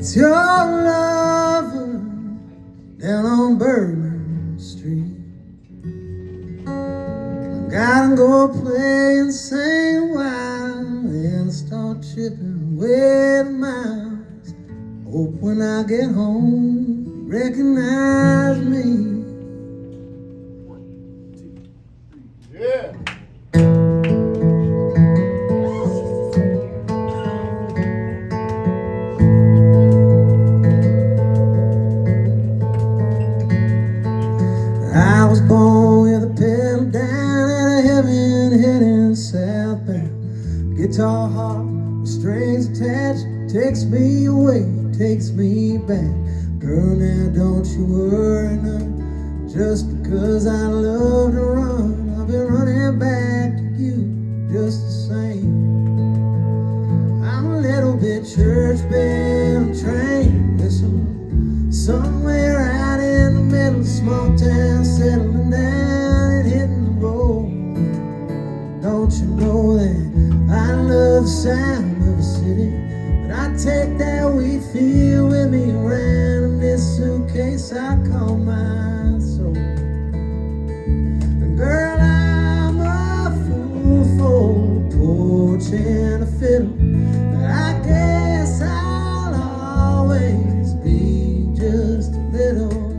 It's your lover down on Bourbon Street. I gotta go play and sing a while and start chipping away the miles. Hope when I get home you recognize me. 1, 2, 3, yeah. I was born with a pedal down and a heaven heading southbound. Guitar heart with strings attached, takes me away, takes me back. Girl, now don't you worry none, just because I love to run, I'll be running back to you just the same. I'm a little bit church bell train whistle, somewhere out in the middle, small town, settling down and hitting the road. Don't you know that I love the sound of a city, but I take that wheat field with me around in this suitcase I call my soul. And girl, I'm a fool for a porch and a fiddle, but I guess I'll always be just a little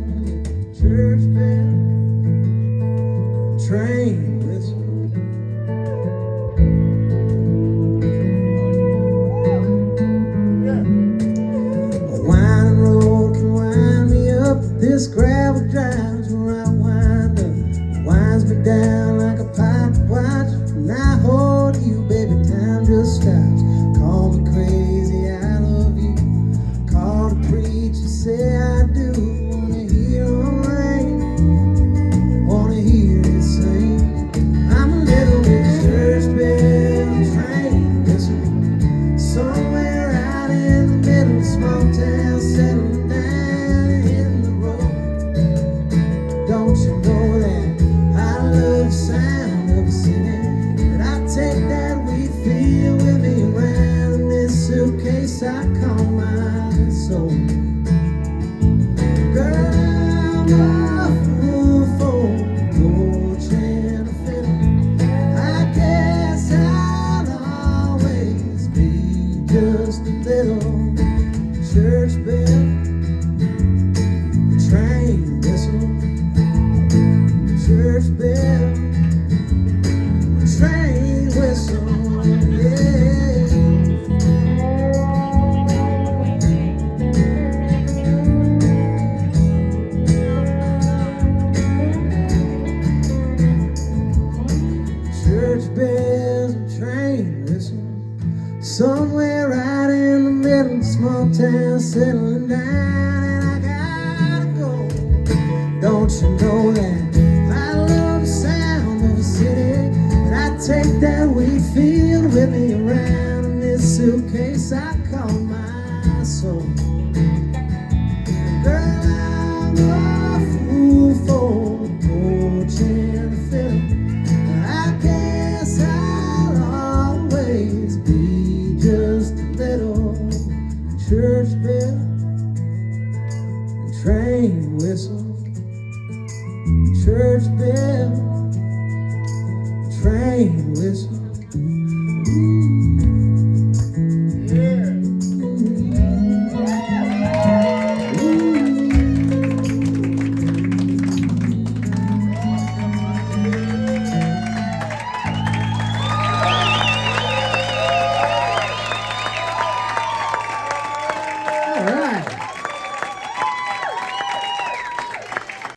church bell train whistle. A winding road can wind me up, this gravel drives where I wind up. It winds me down like a pocket watch. When I hold you, baby, time just stops. Call me crazy, I love you. Call to preach, you say I do. Wanna hear them rain, wanna hear it sing. I'm a little bit church bell train whistle, somewhere out in the middle, small town, settling down and hitting the road. Don't you know that I love the sound of a singing, but I take that wheat field with me around in this suitcase I call my soul. Girl, I'm a fool for a porch and a fiddle. I guess I'll always be just a little church bell train whistle. Church bell train whistle, yeah. Church bells and train whistle, somewhere out in the middle, small town, settling down, and I gotta go. Don't you know that I love the sound of a city, but I take that wheat field with me around in this suitcase I call my soul. Girl, I'm a fool for a porch and a fiddle. I guess I'll always be just a little church bell and train whistle. Church bell, train whistle.